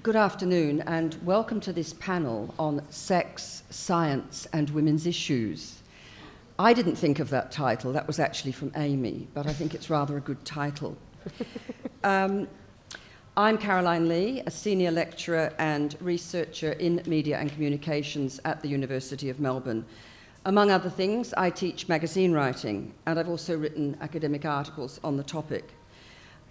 Good afternoon and welcome to this panel on sex, science and women's issues. I didn't think of that title, that was actually from Amy, but I think it's rather a good title. I'm Carolyne Lee, a senior lecturer and researcher in media and communications at the University of Melbourne. Among other things, I teach magazine writing, and I've also written academic articles on the topic.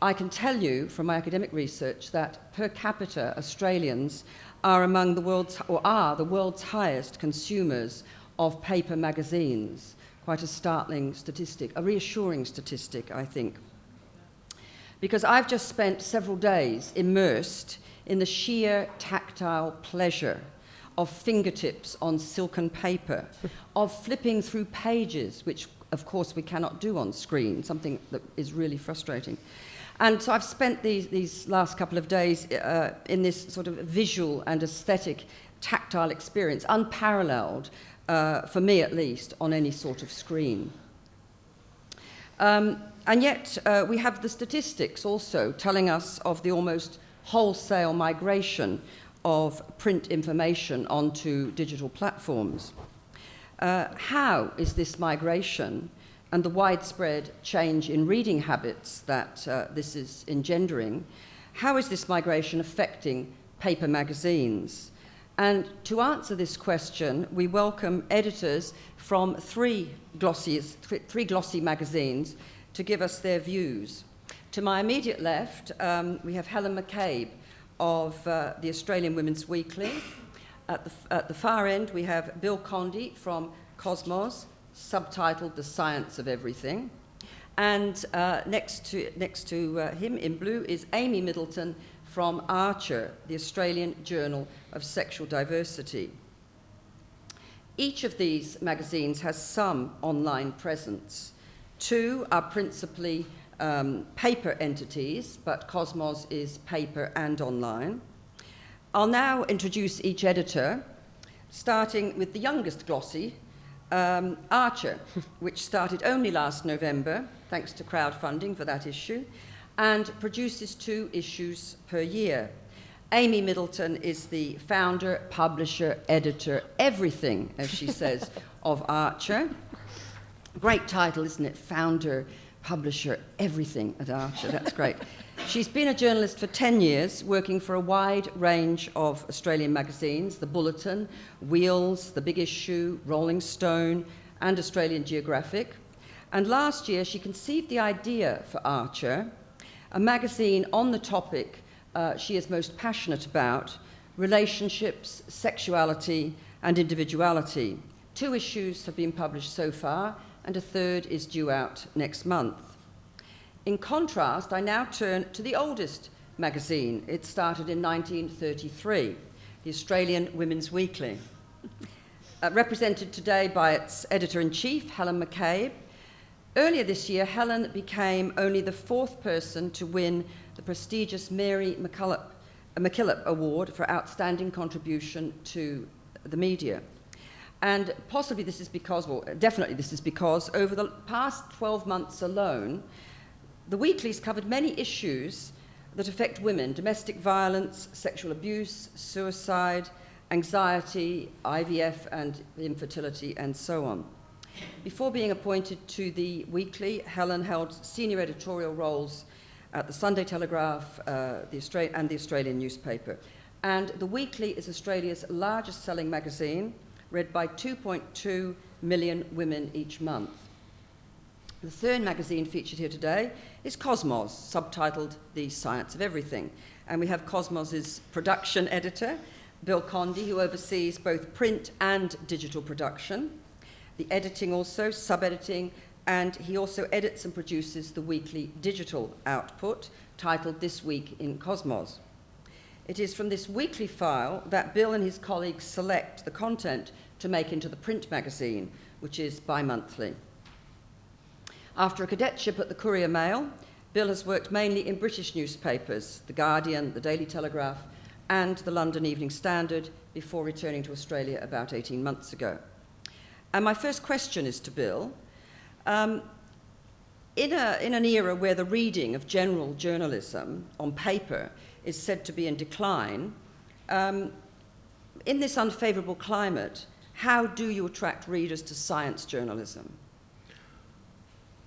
I can tell you from my academic research that per capita Australians are among the world's highest consumers of paper magazines. Quite a startling statistic, a reassuring statistic, I think. Because I've just spent several days immersed in the sheer tactile pleasure of fingertips on silken paper, of flipping through pages, which of course we cannot do on screen, something that is really frustrating. And so I've spent these last couple of days in this sort of visual and aesthetic tactile experience, unparalleled, for me at least, on any sort of screen. And yet we have the statistics also telling us of the almost wholesale migration of print information onto digital platforms. How is this migration and the widespread change in reading habits that this is engendering, how is this migration affecting paper magazines? And to answer this question, we welcome editors from three glossy magazines to give us their views. To my immediate left, we have Helen McCabe of the Australian Women's Weekly. At the far end, we have Bill Condie from Cosmos, subtitled The Science of Everything. And next to him in blue is Amy Middleton from Archer, the Australian Journal of Sexual Diversity. Each of these magazines has some online presence. Two are principally paper entities, but Cosmos is paper and online. I'll now introduce each editor, starting with the youngest glossy, Archer, which started only last November, thanks to crowdfunding for that issue, and produces 2 issues per year. Amy Middleton is the founder, publisher, editor, everything, as she says, of Archer. Great title, isn't it? Founder, publisher, everything at Archer. That's great. She's been a journalist for 10 years, working for a wide range of Australian magazines, the Bulletin, Wheels, The Big Issue, Rolling Stone, and Australian Geographic. And last year, she conceived the idea for Archer, a magazine on the topic she is most passionate about, relationships, sexuality, and individuality. 2 issues have been published so far, and a 3rd is due out next month. In contrast, I now turn to the oldest magazine. It started in 1933, the Australian Women's Weekly, represented today by its editor-in-chief, Helen McCabe. Earlier this year, Helen became only the 4th person to win the prestigious Mary MacKillop Award for outstanding contribution to the media. And possibly this is because, well, definitely this is because over the past 12 months alone, the weeklies covered many issues that affect women: domestic violence, sexual abuse, suicide, anxiety, IVF and infertility, and so on. Before being appointed to the weekly, Helen held senior editorial roles at the Sunday Telegraph and the Australian newspaper. And the weekly is Australia's largest selling magazine, read by 2.2 million women each month. The 3rd magazine featured here today is Cosmos, subtitled The Science of Everything. And we have Cosmos's production editor, Bill Condie, who oversees both print and digital production, the editing also, sub-editing, and he also edits and produces the weekly digital output, titled This Week in Cosmos. It is from this weekly file that Bill and his colleagues select the content to make into the print magazine, which is bi-monthly. After a cadetship at the Courier Mail, Bill has worked mainly in British newspapers, The Guardian, The Daily Telegraph, and the London Evening Standard, before returning to Australia about 18 months ago. And my first question is to Bill. in an era where the reading of general journalism on paper is said to be in decline, in this unfavourable climate, how do you attract readers to science journalism?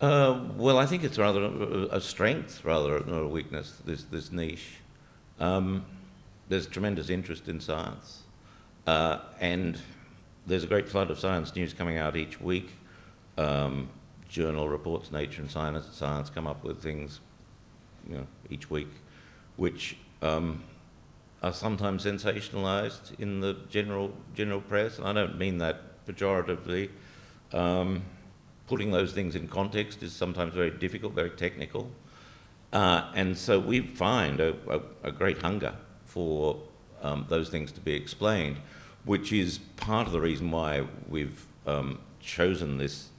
Well, I think it's rather a strength rather than a weakness, this niche. There's tremendous interest in science, and there's a great flood of science news coming out each week. Journal reports, Nature and Science come up with things, each week, which are sometimes sensationalised in the general press, and I don't mean that pejoratively. Putting those things in context is sometimes very difficult, very technical, and so we find a great hunger for those things to be explained, which is part of the reason why we've chosen this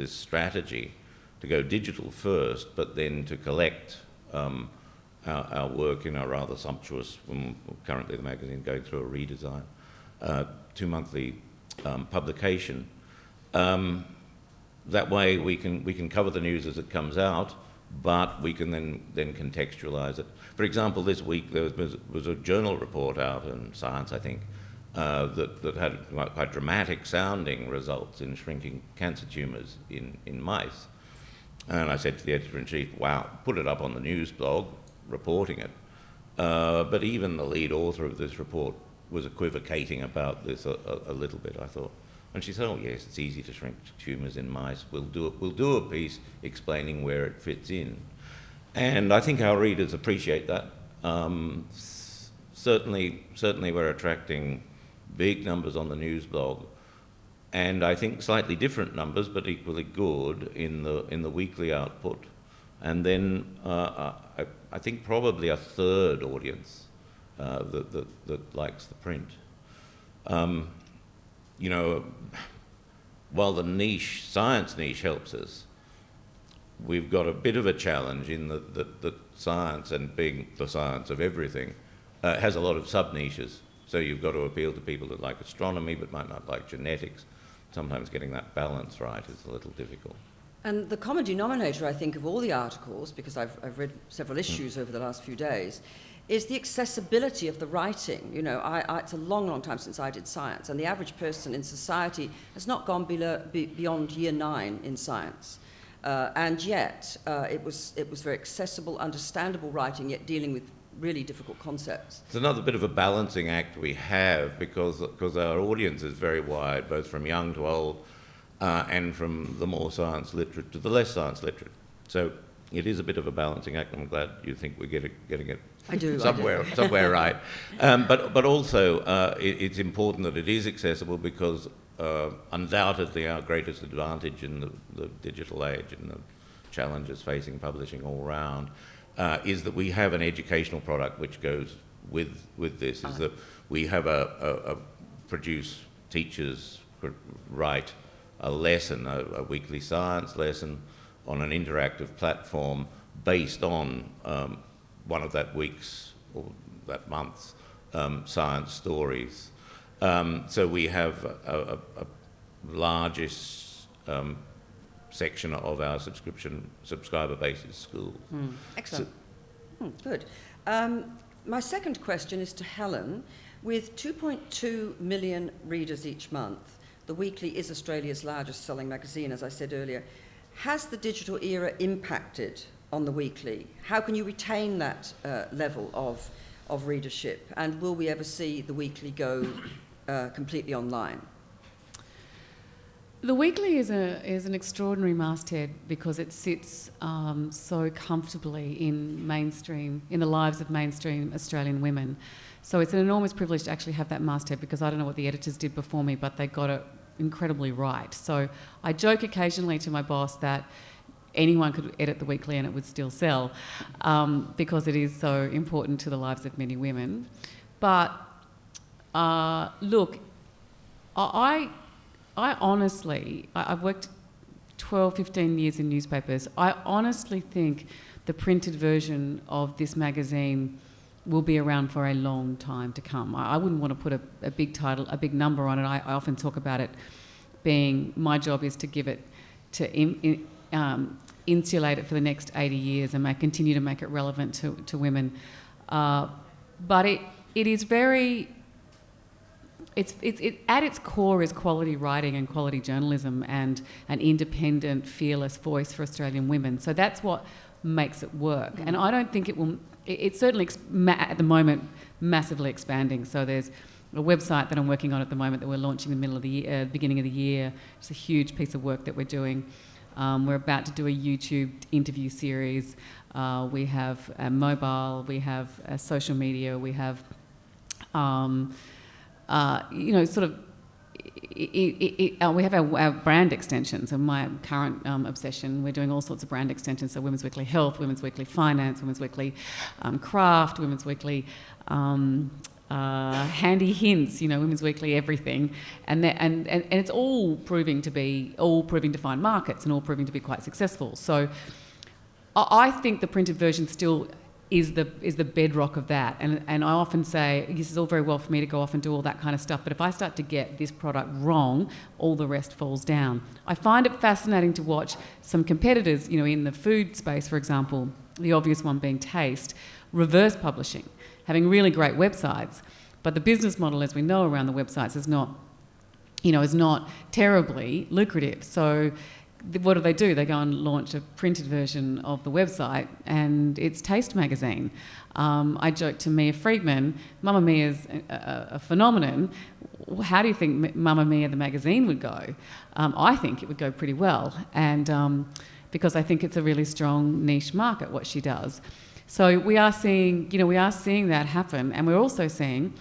strategy to go digital first, but then to collect our work in a rather sumptuous, currently the magazine going through a redesign, 2-monthly publication. That way we can cover the news as it comes out, but we can then contextualise it. For example, this week there was a journal report out in Science, I think, that had quite dramatic sounding results in shrinking cancer tumours in mice. And I said to the editor-in-chief, wow, put it up on the news blog, reporting it. But even the lead author of this report was equivocating about this a little bit, I thought. And she said, oh yes, it's easy to shrink tumours in mice. We'll do a piece explaining where it fits in. And I think our readers appreciate that. Certainly we're attracting big numbers on the news blog, and I think slightly different numbers, but equally good in the weekly output. And then I think probably a third audience that likes the print. While the science niche helps us, we've got a bit of a challenge in that science, and being the science of everything, has a lot of sub-niches. So you've got to appeal to people that like astronomy but might not like genetics. Sometimes getting that balance right is a little difficult. And the common denominator, I think, of all the articles, because I've read several issues over the last few days, is the accessibility of the writing. It's a long, long time since I did science, and the average person in society has not gone beyond year 9 in science. And yet, it was very accessible, understandable writing, yet dealing with really difficult concepts. It's another bit of a balancing act we have because our audience is very wide, both from young to old, and from the more science literate to the less science literate. So it is a bit of a balancing act. I'm glad you think we're getting it somewhere right. But also it's important that it is accessible because undoubtedly our greatest advantage in the digital age and the challenges facing publishing all round is that we have an educational product which goes with this, is that we have produce teachers write a lesson, a weekly science lesson on an interactive platform based on one of that week's or that month's science stories. So we have a largest section of our subscriber base is schools. Excellent. Good. My second question is to Helen. With 2.2 million readers each month, The Weekly is Australia's largest selling magazine, as I said earlier. Has the digital era impacted on The Weekly? How can you retain that level of readership? And will we ever see The Weekly go completely online? The Weekly is an extraordinary masthead because it sits so comfortably in the lives of mainstream Australian women. So it's an enormous privilege to actually have that masthead, because I don't know what the editors did before me, but they got it incredibly right. So I joke occasionally to my boss that anyone could edit The Weekly and it would still sell, because it is so important to the lives of many women. But look, I honestly, I've worked 12, 15 years in newspapers. I honestly think the printed version of this magazine will be around for a long time to come. I wouldn't want to put a big title, a big number on it. I often talk about it being, my job is to give it, to insulate it for the next 80 years and continue to make it relevant to women. But it is very... It at its core is quality writing and quality journalism and an independent, fearless voice for Australian women. So that's what makes it work. And I don't think it will... It's certainly, at the moment, massively expanding. So there's a website that I'm working on at the moment that we're launching in the middle of the year, beginning of the year. It's a huge piece of work that we're doing. We're about to do a YouTube interview series. We have mobile, we have social media, we have... we have our brand extensions, and my current obsession, we're doing all sorts of brand extensions, so Women's Weekly Health, Women's Weekly Finance, Women's Weekly Craft, Women's Weekly Handy Hints, Women's Weekly everything, and it's all proving to find markets and all proving to be quite successful. So I think the printed version still is the bedrock of that. And I often say, this is all very well for me to go off and do all that kind of stuff, but if I start to get this product wrong, all the rest falls down. I find it fascinating to watch some competitors, in the food space, for example, the obvious one being Taste, reverse publishing, having really great websites, but the business model, as we know around the websites, is not terribly lucrative. So what do? They go and launch a printed version of the website, and it's Taste magazine. I joked to Mia Friedman, Mamma Mia's a phenomenon. How do you think Mamma Mia the magazine would go? I think it would go pretty well, and because I think it's a really strong niche market, what she does. So we are seeing that happen, and we're also seeing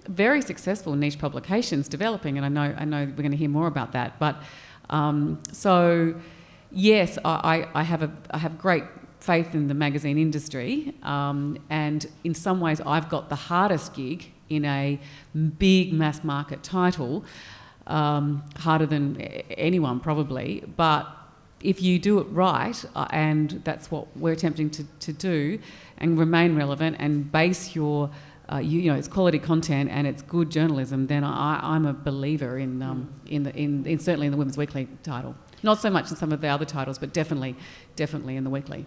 very successful niche publications developing, and I know we're going to hear more about that, but. So, yes, I have great faith in the magazine industry, and in some ways I've got the hardest gig in a big mass market title, harder than anyone probably, but if you do it right, and that's what we're attempting to do, and remain relevant and base your it's quality content and it's good journalism, then I'm a believer in certainly in the Women's Weekly title. Not so much in some of the other titles, but definitely in the Weekly.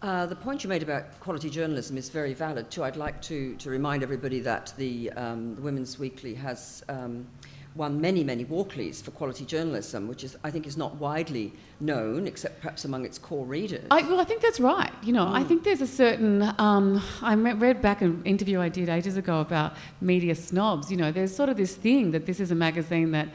The point you made about quality journalism is very valid too. I'd like to remind everybody that the Women's Weekly has won many Walkleys for quality journalism, which I think is not widely known, except perhaps among its core readers. I think that's right. I think there's a certain... I read back an interview I did ages ago about media snobs. There's sort of this thing that this is a magazine that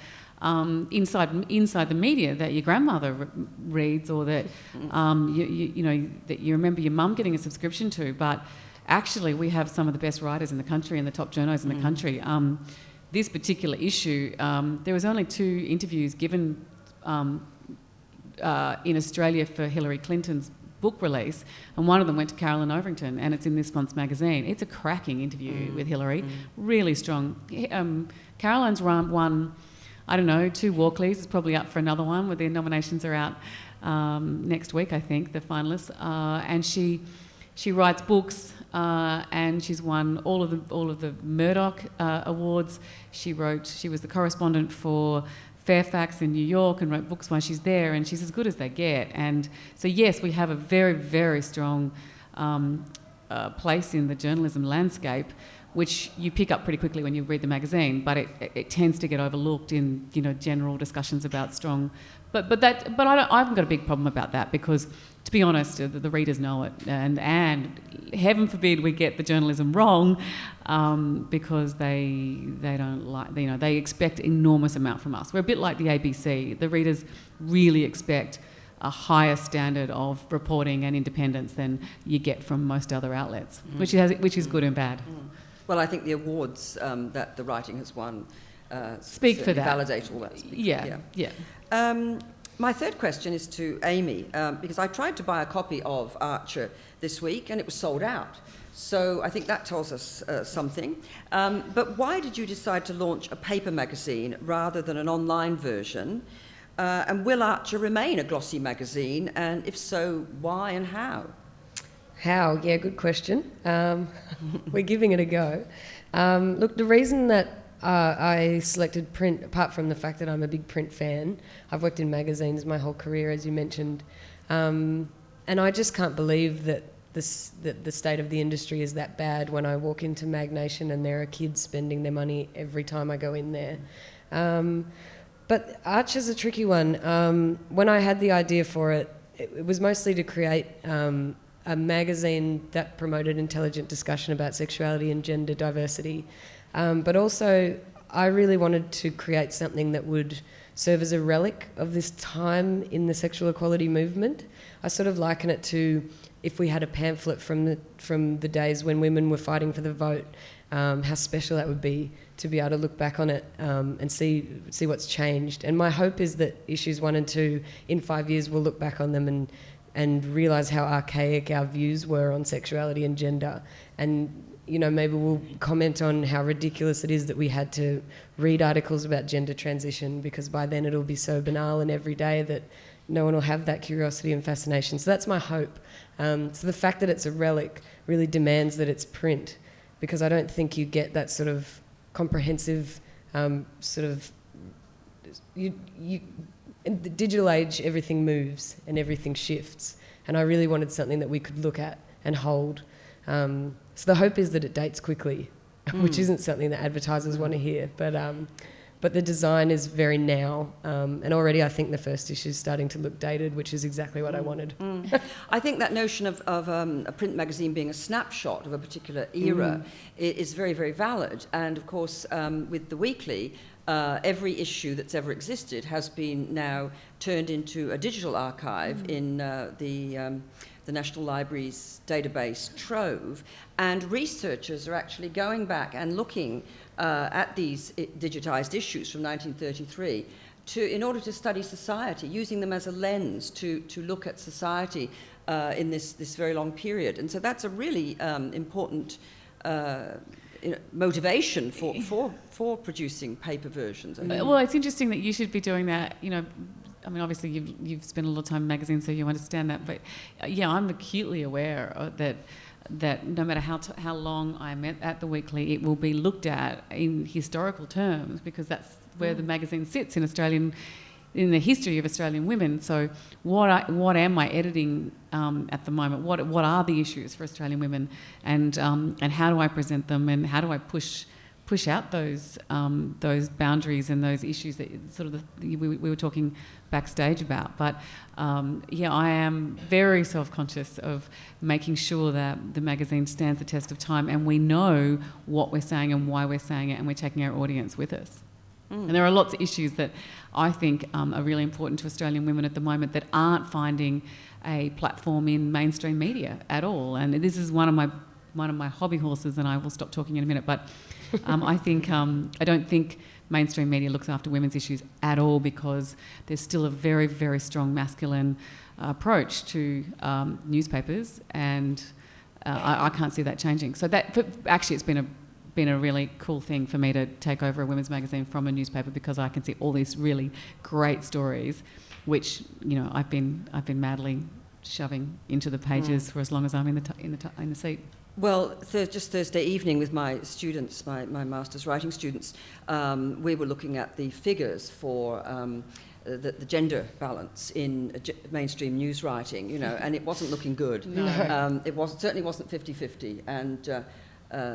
inside the media that your grandmother reads, or that that you remember your mum getting a subscription to, but actually we have some of the best writers in the country and the top journos in the country. This particular issue, there was only 2 interviews given in Australia for Hillary Clinton's book release, and one of them went to Carolyne Overington, and it's in this month's magazine. It's a cracking interview with Hillary, really strong. Caroline's won, 2 Walkleys. It's probably up for another one, where the nominations are out next week, I think, the finalists. And she writes books, and she's won all of the Murdoch awards. She was the correspondent for Fairfax in New York and wrote books while she's there, and she's as good as they get. And so yes, we have a very, very strong place in the journalism landscape, which you pick up pretty quickly when you read the magazine, but it tends to get overlooked in general discussions about strong. But I haven't got a big problem about that, because, to be honest, the readers know it, and heaven forbid we get the journalism wrong, because they don't like, they expect enormous amount from us. We're a bit like the ABC. The readers really expect a higher standard of reporting and independence than you get from most other outlets, which is good and bad. Well, I think the awards that the writing has won speak for that. Validate all that. Yeah. My third question is to Amy, because I tried to buy a copy of Archer this week and it was sold out. So I think that tells us something. But why did you decide to launch a paper magazine rather than an online version? And will Archer remain a glossy magazine? And if so, why and how? How? Yeah, good question. We're giving it a go. Look, the reason that I selected print, apart from the fact that I'm a big print fan, I've worked in magazines my whole career, as you mentioned, And I just can't believe that the state of the industry is that bad when I walk into Mag Nation and there are kids spending their money every time I go in there. But Arch is a tricky one. When I had the idea for it, it was mostly to create a magazine that promoted intelligent discussion about sexuality and gender diversity. But also, I really wanted to create something that would serve as a relic of this time in the sexual equality movement. I sort of liken it to if we had a pamphlet from the days when women were fighting for the vote, how special that would be to be able to look back on it and see what's changed. And my hope is that issues 1 and 2, in 5 years, we'll look back on them and realise how archaic our views were on sexuality and gender. And, you know, maybe we'll comment on how ridiculous it is that we had to read articles about gender transition, because by then it'll be so banal and everyday that no one will have that curiosity and fascination. So that's my hope. So the fact that it's a relic really demands that it's print, because I don't think you get that sort of comprehensive in the digital age, everything moves and everything shifts, and I really wanted something that we could look at and hold. So the hope is that it dates quickly, which isn't something that advertisers want to hear, but the design is very now, and already I think the first issue is starting to look dated, which is exactly what I wanted. I think that notion of a print magazine being a snapshot of a particular era is very, very valid. And of course, with the weekly, every issue that's ever existed has been now turned into a digital archive in the National Library's database Trove, and researchers are actually going back and looking at these digitised issues from 1933 in order to study society, using them as a lens to look at society in this very long period. And so that's a really important motivation for producing paper versions. Well, it's interesting that you should be doing that, you know. I mean, obviously you've spent a lot of time in magazines, so you understand that. But yeah, I'm acutely aware that no matter how long I'm at the weekly, it will be looked at in historical terms, because that's where the magazine sits in the history of Australian women. So what am I editing at the moment? What are the issues for Australian women, and how do I present them, and how do I push out those boundaries and those issues that sort of we were talking backstage about. But I am very self-conscious of making sure that the magazine stands the test of time, and we know what we're saying and why we're saying it, and we're taking our audience with us. And there are lots of issues that I think are really important to Australian women at the moment that aren't finding a platform in mainstream media at all. And this is one of my hobby horses, and I will stop talking in a minute. But I don't think mainstream media looks after women's issues at all, because there's still a very, very strong masculine approach to newspapers, and I can't see that changing. So actually, it's been a really cool thing for me to take over a women's magazine from a newspaper, because I can see all these really great stories, which I've been madly shoving into the pages for as long as I'm in the seat. Well, just Thursday evening with my students, my master's writing students, we were looking at the figures for the gender balance in mainstream news writing, and it wasn't looking good. No. It certainly wasn't 50-50, and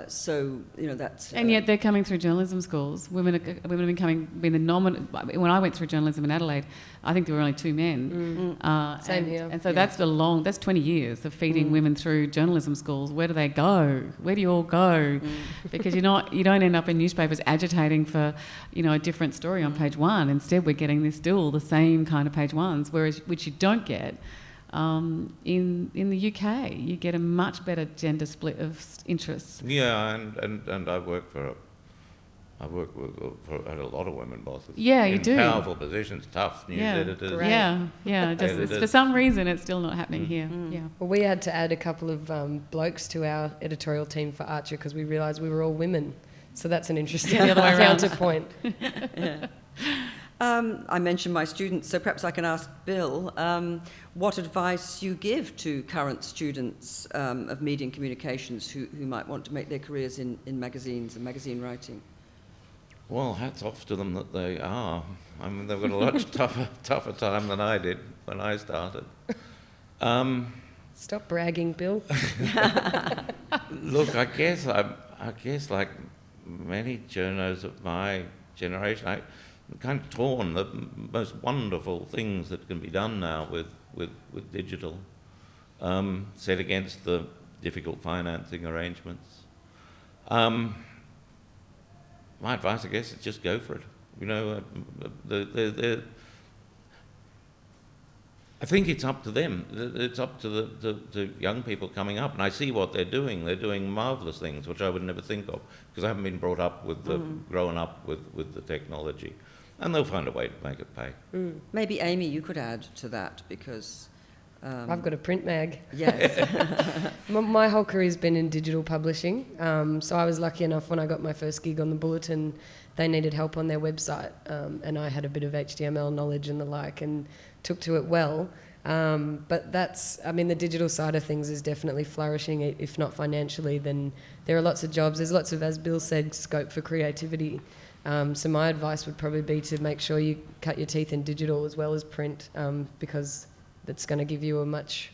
so that's. And yet they're coming through journalism schools. Women have been the nominant. When I went through journalism in Adelaide, I think there were only 2 men. Same here. And so that's 20 years of feeding women through journalism schools. Where do they go? Where do you all go? Because you don't end up in newspapers agitating for a different story on page 1. Instead, we're getting still the same kind of page 1s, which you don't get. In the UK, you get a much better gender split of interests. Yeah, and I work with a lot of women bosses. Yeah, you in do. Powerful positions, tough news editors. Great. Yeah. Just for some reason, it's still not happening here. Yeah. Well, we had to add a couple of blokes to our editorial team for Archer, because we realised we were all women. So that's an interesting counterpoint. Yeah. I mentioned my students, so perhaps I can ask Bill what advice you give to current students of media and communications who might want to make their careers in magazines and magazine writing. Well, hats off to them that they are. I mean, they've got a much tougher time than I did when I started. Stop bragging, Bill. Look, I guess like many journos of my generation, I'm kind of torn. The most wonderful things that can be done now with digital, set against the difficult financing arrangements. My advice, I guess, is just go for it. You know, I think it's up to them. It's up to the young people coming up, and I see what they're doing. They're doing marvellous things, which I would never think of, because I haven't been brought up with grown up with the technology, and they'll find a way to make it pay. Maybe Amy, you could add to that, because I've got a print mag. yes, My whole career's been in digital publishing, so I was lucky enough when I got my first gig on the Bulletin, they needed help on their website, and I had a bit of HTML knowledge and the like, and took to it well. But the digital side of things is definitely flourishing. If not financially, then there are lots of jobs. There's lots of, as Bill said, scope for creativity. So my advice would probably be to make sure you cut your teeth in digital as well as print, because that's going to give you much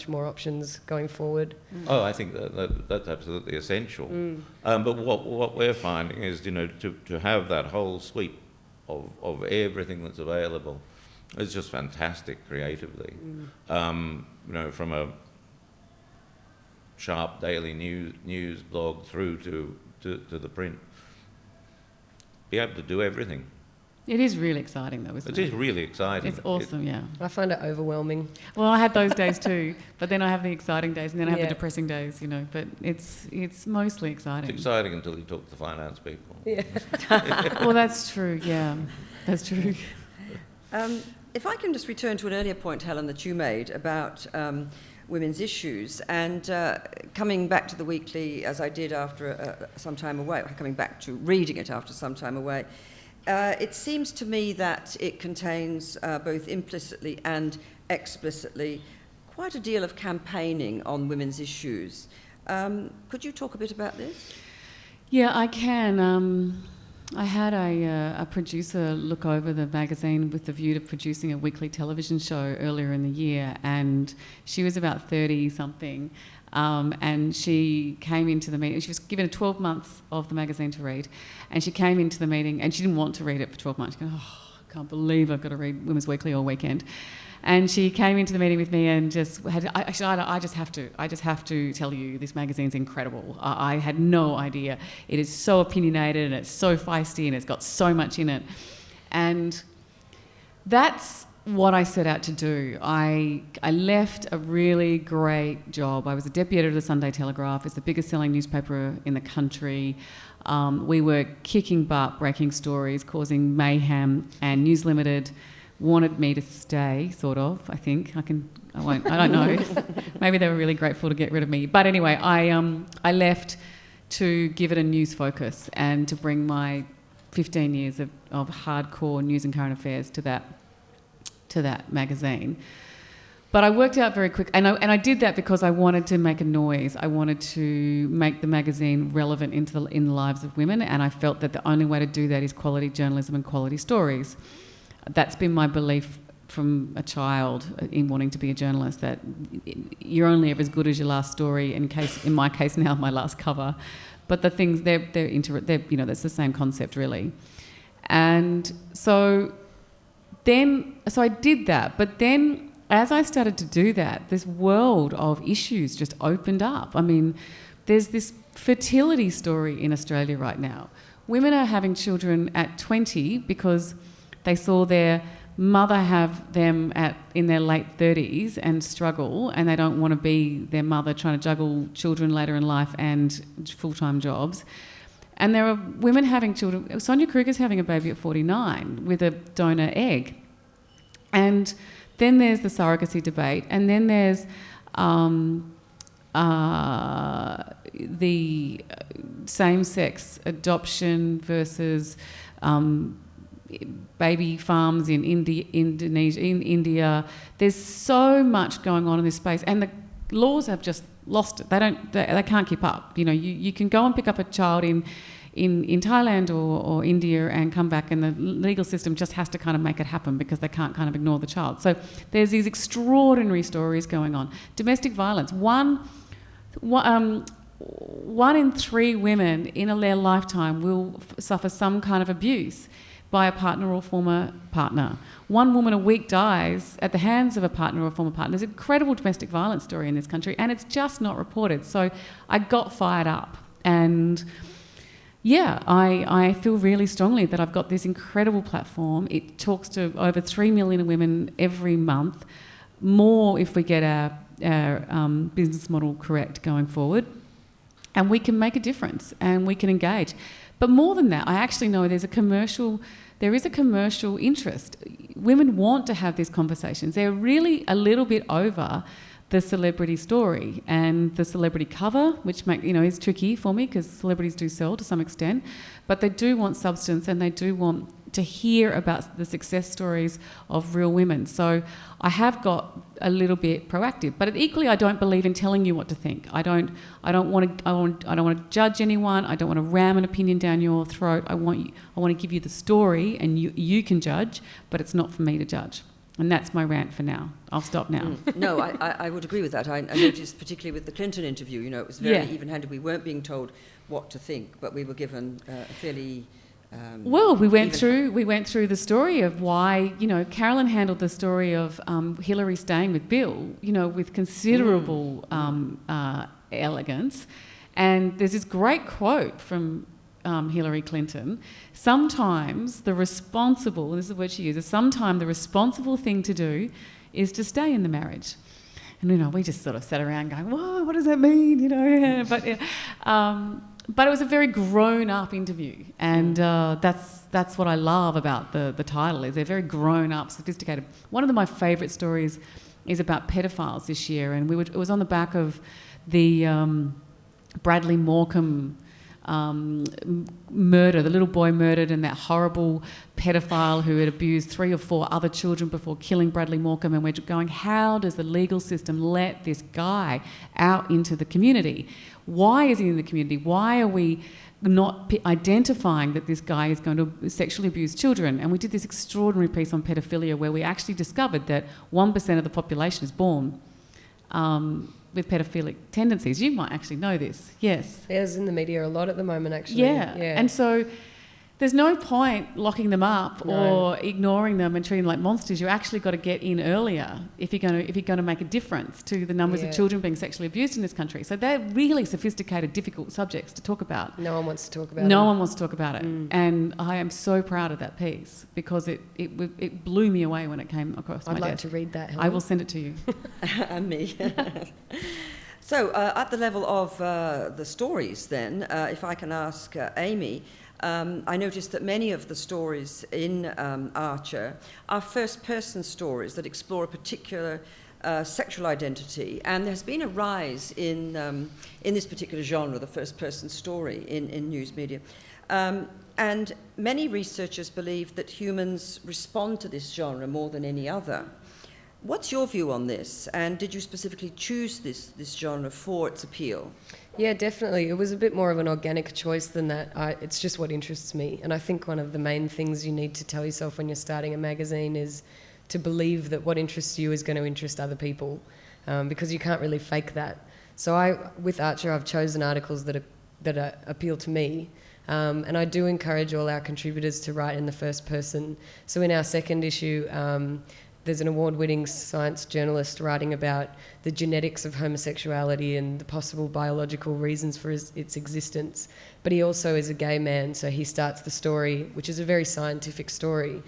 more options going forward. Oh, I think that's absolutely essential. But what we're finding is, you know, to have that whole sweep of everything that's available is just fantastic creatively. You know, from a sharp daily news blog through to the print. Be able to do everything. It is really exciting, though, isn't it? It is really exciting. It's awesome, yeah. I find it overwhelming. Well, I had those days too, but then I have the exciting days, and then I have Yeah. the depressing days, you know. But it's mostly exciting. It's exciting until you talk to finance people. Yeah. Well, that's true. Yeah, that's true. if I can just return to an earlier point, Helen, that you made about women's issues, and coming back to the weekly, as I did after some time away, coming back to reading it after some time away, it seems to me that it contains, both implicitly and explicitly, quite a deal of campaigning on women's issues. Could you talk a bit about this? Yeah, I can. I had a producer look over the magazine with the view to producing a weekly television show earlier in the year, and she was about 30-something, and she came into the meeting. She was given 12 months of the magazine to read, and she came into the meeting, and she didn't want to read it for 12 months. She goes, oh, I can't believe I've got to read Women's Weekly all weekend. And she came into the meeting with me and just had, I just have to tell you, this magazine's incredible. I had no idea. It is so opinionated and it's so feisty and it's got so much in it. And that's what I set out to do. I left a really great job. I was a deputy editor of the Sunday Telegraph. It's the biggest selling newspaper in the country. We were kicking butt, breaking stories, causing mayhem, and News Limited wanted me to stay, sort of, I think. I don't know. Maybe they were really grateful to get rid of me. But anyway, I left to give it a news focus and to bring my 15 years of hardcore news and current affairs to that magazine. But I worked out very quick, and I did that because I wanted to make a noise. I wanted to make the magazine relevant in the lives of women, and I felt that the only way to do that is quality journalism and quality stories. That's been my belief from a child in wanting to be a journalist, that you're only ever as good as your last story, in my case now, my last cover. But the things, they're that's the same concept really. And so I did that. But then as I started to do that, this world of issues just opened up. I mean, there's this fertility story in Australia right now. Women are having children at 20 because they saw their mother have them in their late 30s and struggle, and they don't want to be their mother trying to juggle children later in life and full-time jobs. And there are women having children. Sonia Kruger's having a baby at 49 with a donor egg. And then there's the surrogacy debate, and then there's the same-sex adoption versus baby farms in India. There's so much going on in this space, and the laws have just lost it. They can't keep up. You know, you can go and pick up a child in in Thailand or India and come back, and the legal system just has to kind of make it happen because they can't kind of ignore the child. So there's these extraordinary stories going on. Domestic violence. One in 3 women in their lifetime will suffer some kind of abuse by a partner or former partner. 1 woman a week dies at the hands of a partner or former partner. There's an incredible domestic violence story in this country, and it's just not reported. So I got fired up, and yeah, I feel really strongly that I've got this incredible platform. It talks to over 3 million women every month, more if we get our business model correct going forward. And we can make a difference and we can engage. But more than that, I actually know there is a commercial interest. Women want to have these conversations. They're really a little bit over the celebrity story and the celebrity cover, which is tricky for me because celebrities do sell to some extent, but they do want substance and they do want to hear about the success stories of real women. So I have got a little bit proactive, but equally I don't believe in telling you what to think. I don't want to judge anyone. I don't want to ram an opinion down your throat. I want to give you the story and you can judge, but it's not for me to judge. And that's my rant for now. I'll stop now. No, I would agree with that. I noticed, particularly with the Clinton interview, it was very even-handed. We weren't being told what to think, but we were given a fairly... we went through the story of why, Carolyne handled the story of Hillary staying with Bill, with considerable elegance. And there's this great quote from Hillary Clinton: sometimes the responsible, this is the word she uses, sometimes the responsible thing to do is to stay in the marriage. And, we just sort of sat around going, whoa, what does that mean? But it was a very grown-up interview, and that's what I love about the title, is they're very grown-up, sophisticated. One of my favourite stories is about pedophiles this year, and it was on the back of the Bradley Morecambe murder, the little boy murdered, and that horrible pedophile who had abused 3 or 4 other children before killing Bradley Morecambe. And we're going, how does the legal system let this guy out into the community? Why is he in the community? Why are we not identifying that this guy is going to sexually abuse children? And we did this extraordinary piece on pedophilia where we actually discovered that 1% of the population is born with pedophilic tendencies. You might actually know this. Yes. There's in the media a lot at the moment, actually. Yeah. And so there's no point locking them up or ignoring them and treating them like monsters. You actually got to get in earlier if you're going to make a difference to the numbers of children being sexually abused in this country. So they're really sophisticated, difficult subjects to talk about. No one wants to talk about it. And I am so proud of that piece because it blew me away when it came across my desk. I'd like to read that, Helen. I will send it to you. And me. So at the level of the stories then, if I can ask Amy, I noticed that many of the stories in Archer are first-person stories that explore a particular sexual identity, and there's been a rise in this particular genre, the first-person story in news media. And many researchers believe that humans respond to this genre more than any other. What's your view on this, and did you specifically choose this genre for its appeal? Yeah, definitely. It was a bit more of an organic choice than that. It's just what interests me. And I think one of the main things you need to tell yourself when you're starting a magazine is to believe that what interests you is going to interest other people, because you can't really fake that. So with Archer, I've chosen articles that appeal to me. And I do encourage all our contributors to write in the first person. So in our second issue, there's an award-winning science journalist writing about the genetics of homosexuality and the possible biological reasons for its existence. But he also is a gay man, so he starts the story, which is a very scientific story,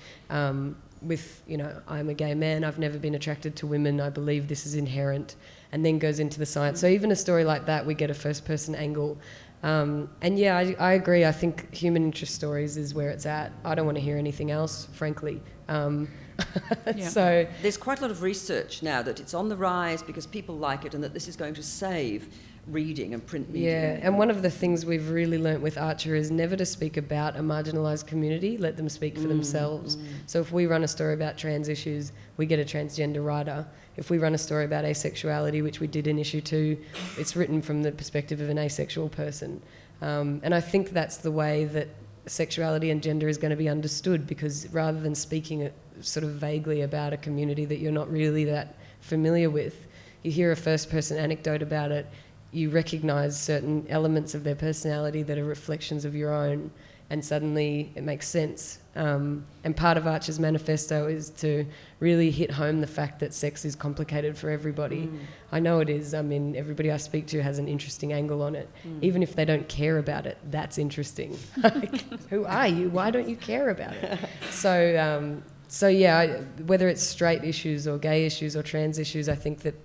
with, I'm a gay man, I've never been attracted to women, I believe this is inherent, and then goes into the science. So even a story like that, we get a first-person angle. And yeah, I agree. I think human interest stories is where it's at. I don't want to hear anything else, frankly. So there's quite a lot of research now that it's on the rise because people like it, and that this is going to save reading and print media. Yeah, and one of the things we've really learnt with Archer is never to speak about a marginalised community, let them speak for themselves. So if we run a story about trans issues, we get a transgender writer. If we run a story about asexuality, which we did in issue 2, it's written from the perspective of an asexual person. And I think that's the way that sexuality and gender is going to be understood, because rather than speaking sort of vaguely about a community that you're not really that familiar with, you hear a first-person anecdote about it, you recognise certain elements of their personality that are reflections of your own, and suddenly it makes sense. And part of Archer's manifesto is to really hit home the fact that sex is complicated for everybody. I know it is. I mean, everybody I speak to has an interesting angle on it. Even if they don't care about it, that's interesting. Like, who are you? Why don't you care about it? So yeah, whether it's straight issues or gay issues or trans issues, I think that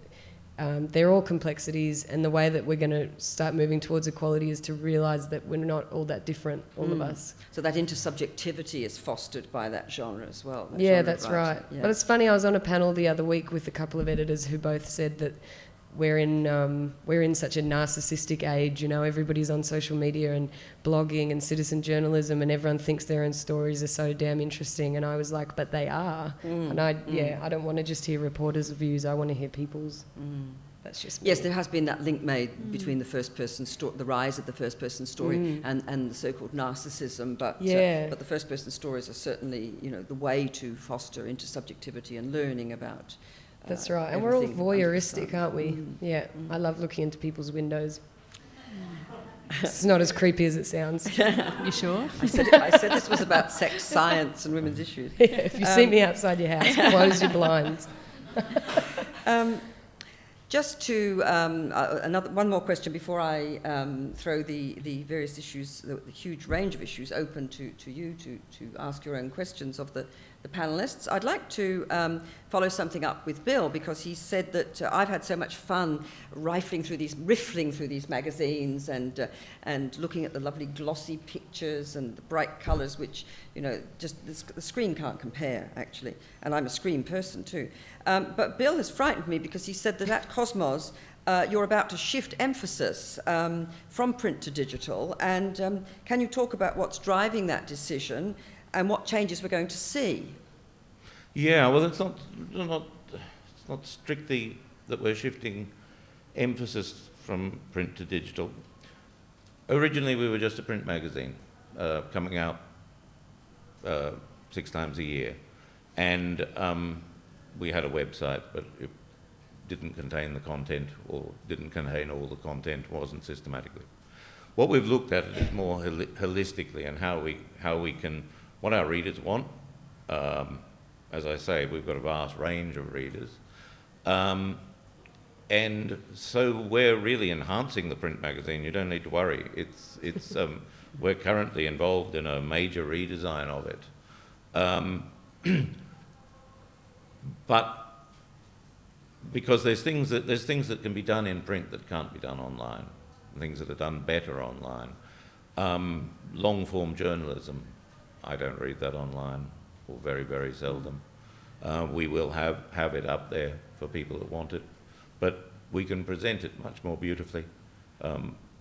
they're all complexities, and the way that we're going to start moving towards equality is to realise that we're not all that different, all of us. So that intersubjectivity is fostered by that genre as well. Yeah, that's right. Yeah. But it's funny, I was on a panel the other week with a couple of editors who both said that we're in such a narcissistic age, you know, everybody's on social media and blogging and citizen journalism, and everyone thinks their own stories are so damn interesting. And I was like, but they are. And I don't want to just hear reporters' views, I want to hear people's. That's just me. Yes, there has been that link made between the first-person story, the rise of the first-person story, and the so-called narcissism. But the first-person stories are certainly, you know, the way to foster intersubjectivity and learning about. That's right, and we're all voyeuristic, aren't we? Yeah, I love looking into people's windows. It's not as creepy as it sounds. You sure? I said this was about sex, science, and women's issues. Yeah, if you see me outside your house, close your blinds. Just to one more question before I throw the various issues, the huge range of issues open to you to ask your own questions of the panellists. I'd like to follow something up with Bill, because he said that I've had so much fun riffling through these magazines and looking at the lovely glossy pictures and the bright colours, which, you know, just the screen can't compare, actually. And I'm a screen person too. But Bill has frightened me, because he said that at Cosmos you're about to shift emphasis from print to digital. And can you talk about what's driving that decision and what changes we're going to see? Yeah, well, it's not strictly that we're shifting emphasis from print to digital. Originally, we were just a print magazine coming out 6 times a year, and we had a website, but it didn't contain the content, or didn't contain all the content, wasn't systematically. What we've looked at is more holistically, and how we can, what our readers want. As I say, we've got a vast range of readers. And so we're really enhancing the print magazine. You don't need to worry. We're currently involved in a major redesign of it. But because there's things that can be done in print that can't be done online, things that are done better online. Long-form journalism, I don't read that online, or very, very seldom. We will have it up there for people that want it, but we can present it much more beautifully,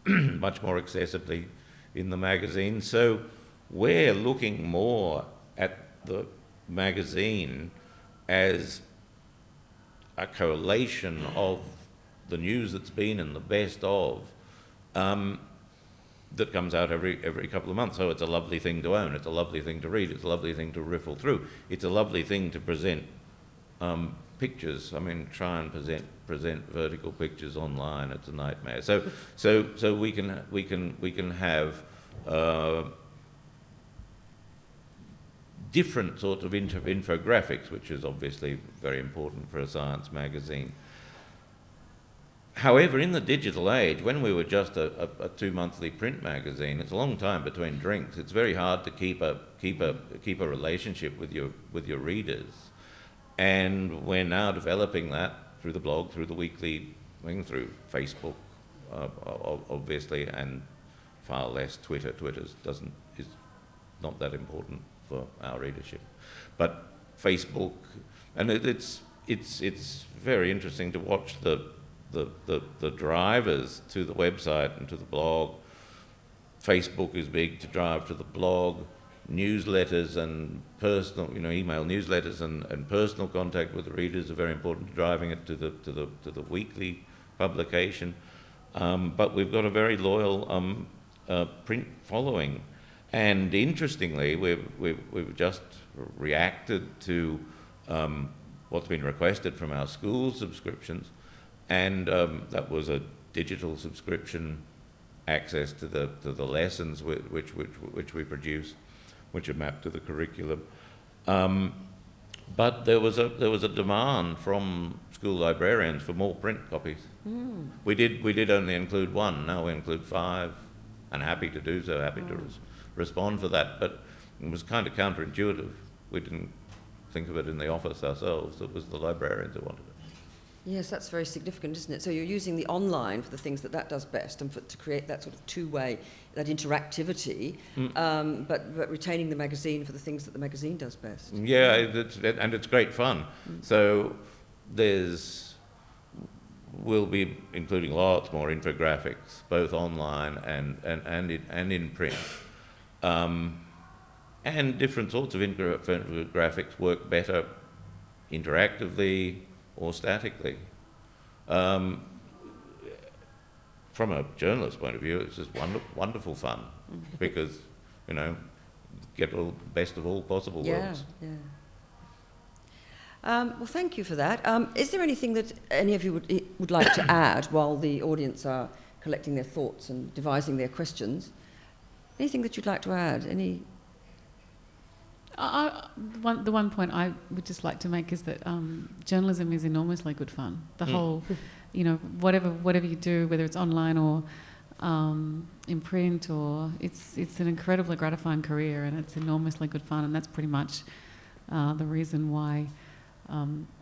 much more accessibly in the magazine. So we're looking more at the magazine as a correlation of the news that's been and the best of that comes out every couple of months. So it's a lovely thing to own, it's a lovely thing to read, it's a lovely thing to riffle through, it's a lovely thing to present pictures. I mean, try and present vertical pictures online, it's a nightmare. So we can have different sorts of infographics, which is obviously very important for a science magazine. However, in the digital age, when we were just a 2-monthly print magazine, it's a long time between drinks. It's very hard to keep a relationship with your readers, and we're now developing that through the blog, through the weekly thing, through Facebook, obviously, and far less Twitter. Twitter is not that important for our readership, but Facebook, and it's very interesting to watch the drivers to the website and to the blog. Facebook is big to drive to the blog. Newsletters and personal, email newsletters and personal contact with the readers are very important to driving it to the weekly publication. But we've got a very loyal print following. And interestingly, we've just reacted to what's been requested from our school subscriptions, and that was a digital subscription, access to the lessons which we produce, which are mapped to the curriculum. But there was a demand from school librarians for more print copies. Mm. We did only include one. Now we include 5, and happy to do so. Happy to respond for that. But it was kind of counterintuitive. We didn't think of it in the office ourselves. It was the librarians who wanted it. Yes, that's very significant, isn't it? So you're using the online for the things that does best, and to create that sort of two-way, that interactivity, but retaining the magazine for the things that the magazine does best. Yeah, and it's great fun. So we'll be including lots more infographics, both online and in print. And different sorts of infographics work better interactively or statically. From a journalist's point of view, it's just wonderful fun because, get all best of all possible worlds. Yeah. Well, thank you for that. Is there anything that any of you would like to add while the audience are collecting their thoughts and devising their questions? Anything that you'd like to add? Any? The one point I would just like to make is that journalism is enormously good fun. The whole, whatever you do, whether it's online or in print, or it's an incredibly gratifying career, and it's enormously good fun, and that's pretty much the reason why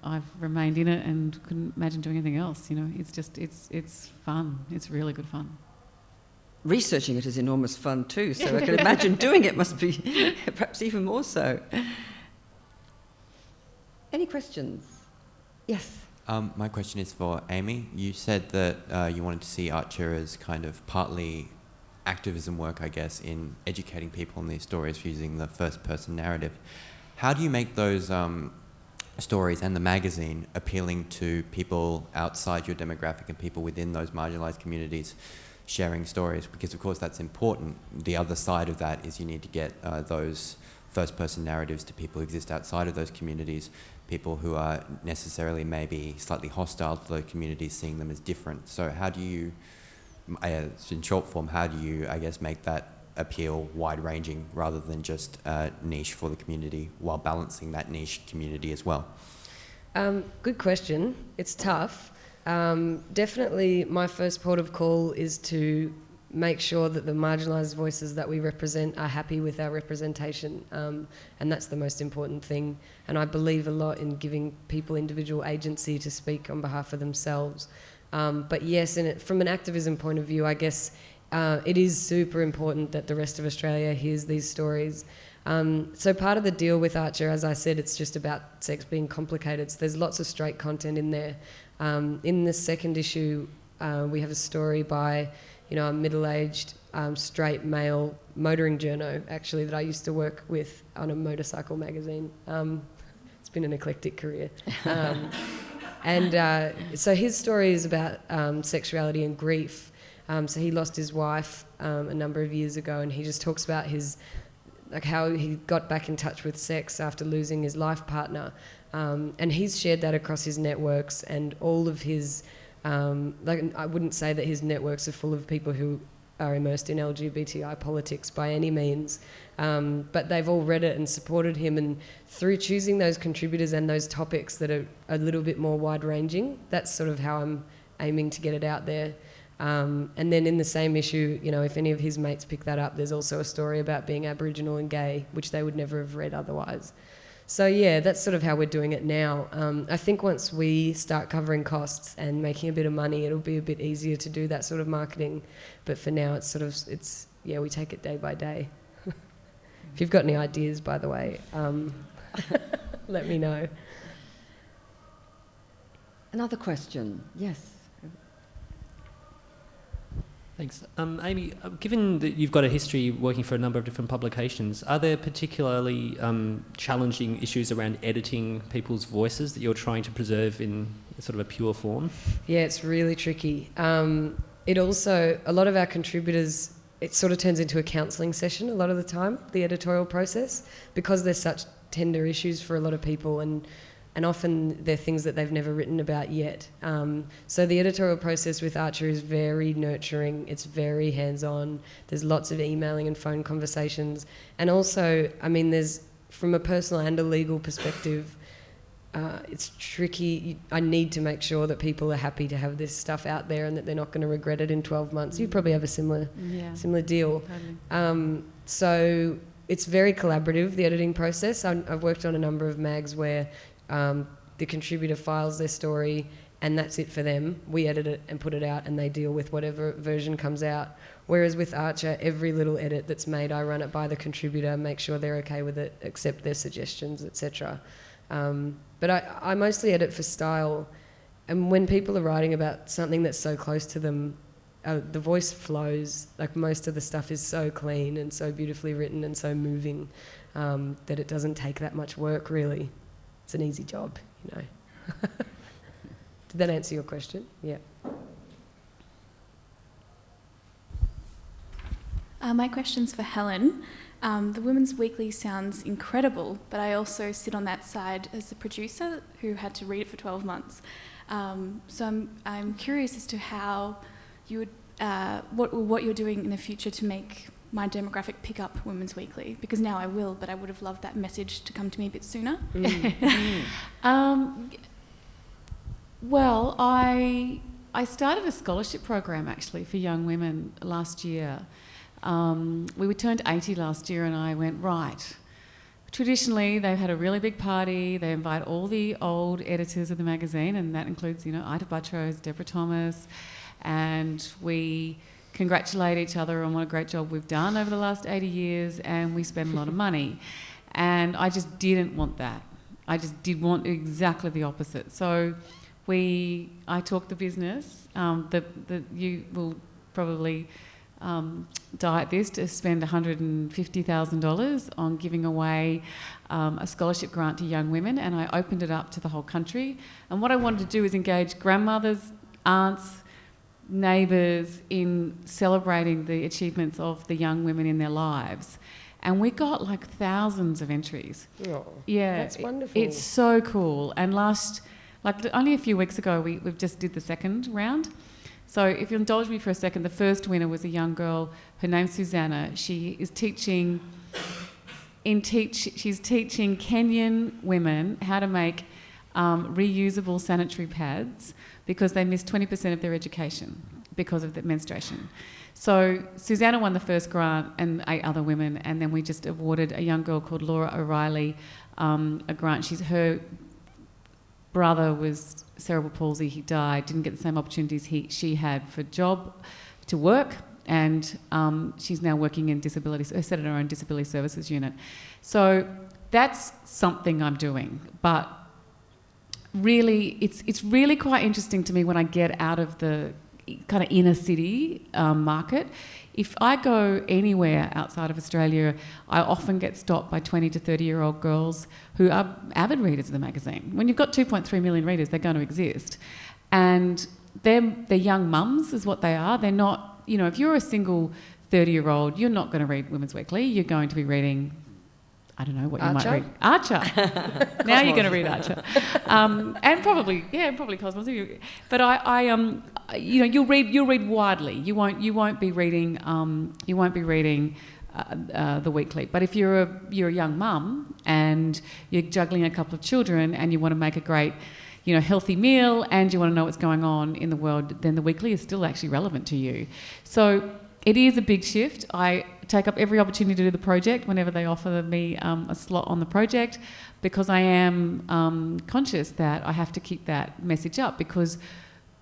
I've remained in it and couldn't imagine doing anything else. It's fun. It's really good fun. Researching it is enormous fun too, so I can imagine doing it must be perhaps even more so. Any questions? Yes. My question is for Amy. You said that you wanted to see Archer as kind of partly activism work, I guess, in educating people on these stories using the first-person narrative. How do you make those stories and the magazine appealing to people outside your demographic and people within those marginalised communities sharing stories? Because of course that's important. The other side of that is you need to get those first-person narratives to people who exist outside of those communities, people who are necessarily maybe slightly hostile to those communities, seeing them as different. So how do you, in short form, how do you, I guess, make that appeal wide-ranging rather than just niche for the community while balancing that niche community as well? Good question. It's tough. Definitely my first port of call is to make sure that the marginalised voices that we represent are happy with our representation, and that's the most important thing. And I believe a lot in giving people individual agency to speak on behalf of themselves. But yes, from an activism point of view, I guess it is super important that the rest of Australia hears these stories. So part of the deal with Archer, as I said, it's just about sex being complicated. So there's lots of straight content in there. In the second issue, we have a story by, a middle-aged straight male motoring journo, actually, that I used to work with on a motorcycle magazine. It's been an eclectic career. So his story is about sexuality and grief. So he lost his wife a number of years ago, and he just talks about how he got back in touch with sex after losing his life partner. And he's shared that across his networks, and all of his, I wouldn't say that his networks are full of people who are immersed in LGBTI politics by any means, but they've all read it and supported him, and through choosing those contributors and those topics that are a little bit more wide-ranging, that's sort of how I'm aiming to get it out there. And then in the same issue, if any of his mates pick that up, there's also a story about being Aboriginal and gay, which they would never have read otherwise. So yeah, that's sort of how we're doing it now. I think once we start covering costs and making a bit of money, it'll be a bit easier to do that sort of marketing. But for now, we take it day by day. If you've got any ideas, by the way, let me know. Another question, yes. Thanks. Amy, given that you've got a history working for a number of different publications, are there particularly challenging issues around editing people's voices that you're trying to preserve in sort of a pure form? Yeah, it's really tricky. A lot of our contributors, it sort of turns into a counselling session a lot of the time, the editorial process, because there's such tender issues for a lot of people, and often they're things that they've never written about yet. So the editorial process with Archer is very nurturing, it's very hands-on, there's lots of emailing and phone conversations, and also, I mean, there's, from a personal and a legal perspective, it's tricky. I need to make sure that people are happy to have this stuff out there and that they're not going to regret it in 12 months. You probably have a similar deal. Totally. So it's very collaborative, the editing process. I've worked on a number of mags where the contributor files their story and that's it for them. We edit it and put it out and they deal with whatever version comes out. Whereas with Archer, every little edit that's made, I run it by the contributor, make sure they're okay with it, accept their suggestions, etc. But I mostly edit for style, and when people are writing about something that's so close to them, the voice flows. Like, most of the stuff is so clean and so beautifully written and so moving that it doesn't take that much work, really. It's an easy job, you know. Did that answer your question? Yeah. My question's for Helen. The Women's Weekly sounds incredible, but I also sit on that side as the producer who had to read it for 12 months. So I'm curious as to how you would, what you're doing in the future to make my demographic pick up Women's Weekly, because now I will, but I would have loved that message to come to me a bit sooner. Well, I started a scholarship program actually for young women last year. We turned 80 last year and I went, right, traditionally they've had a really big party, they invite all the old editors of the magazine, and that includes, you know, Ita Buttrose, Deborah Thomas, and we congratulate each other on what a great job we've done over the last 80 years, and we spend a lot of money. And I just didn't want that. I just did want exactly the opposite. So I talked the business, you will probably die at this, to spend $150,000 on giving away a scholarship grant to young women, and I opened it up to the whole country. And what I wanted to do is engage grandmothers, aunts, neighbours in celebrating the achievements of the young women in their lives. And we got like thousands of entries. Oh, yeah, that's wonderful. It's so cool. And only a few weeks ago, we've just did the second round. So if you indulge me for a second, the first winner was a young girl. Her name's Susanna. She is teaching Kenyan women how to make reusable sanitary pads because they missed 20% of their education because of the menstruation. So Susanna won the first grant and 8 other women, and then we just awarded a young girl called Laura O'Reilly a grant. Her brother was cerebral palsy, he died, didn't get the same opportunities she had to work, and she's now working in set at her own disability services unit. So that's something I'm doing, but really it's really quite interesting to me when I get out of the kind of inner city market. If I go anywhere outside of Australia, I often get stopped by 20 to 30-year-old girls who are avid readers of the magazine. When you've got 2.3 million readers, they're going to exist. And they're young mums is what they are. They're not, you know, if you're a single 30-year-old, you're not going to read Women's Weekly. You're going to be reading, I don't know what Archer? you might read. Archer. Now you're going to read Archer. And probably Cosmos. But you'll read widely. You won't be reading the weekly. But if you're a young mum and you're juggling a couple of children and you want to make a great, healthy meal and you want to know what's going on in the world, then the weekly is still actually relevant to you. So it is a big shift. I take up every opportunity to do the project whenever they offer me a slot on the project, because I am conscious that I have to keep that message up, because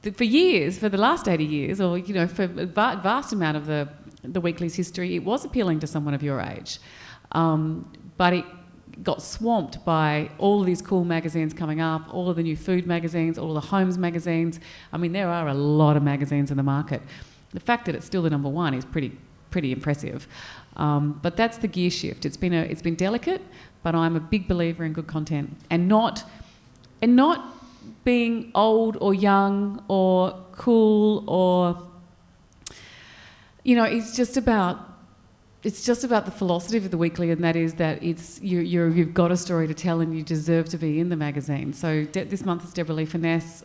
for the last 80 years, or for a vast amount of the weekly's history, it was appealing to someone of your age. But it got swamped by all of these cool magazines coming up, all of the new food magazines, all of the homes magazines. I mean, there are a lot of magazines in the market. The fact that it's still the number one is pretty impressive. But that's the gear shift. It's been delicate, but I'm a big believer in good content and not being old or young or cool or it's just about the philosophy of the weekly, and that is that you've got a story to tell and you deserve to be in the magazine. So this month is Deborah Lee Finesse.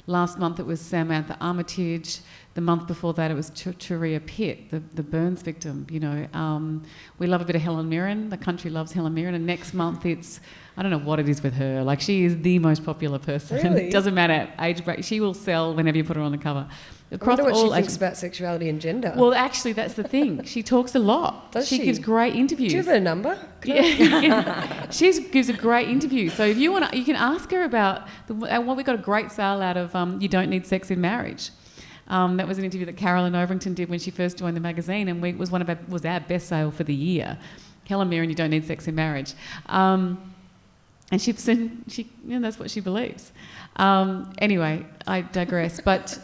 Last month it was Samantha Armitage. The month before that it was Turia Pitt, the Burns victim. We love a bit of Helen Mirren. The country loves Helen Mirren. And next month I don't know what it is with her. Like, she is the most popular person. Really? It doesn't matter age break. She will sell whenever you put her on the cover. I wonder what she thinks about sexuality and gender. Well, actually, that's the thing. She talks a lot. Does she? She gives great interviews. Do you have her number? Yeah. She gives a great interview. So if you want to, you can ask her about we got a great sale out of You Don't Need Sex in Marriage. That was an interview that Carolyne Overington did when she first joined the magazine, and was our best sale for the year. Helen Mirren, You Don't Need Sex in Marriage. And that's what she believes. Anyway, I digress. But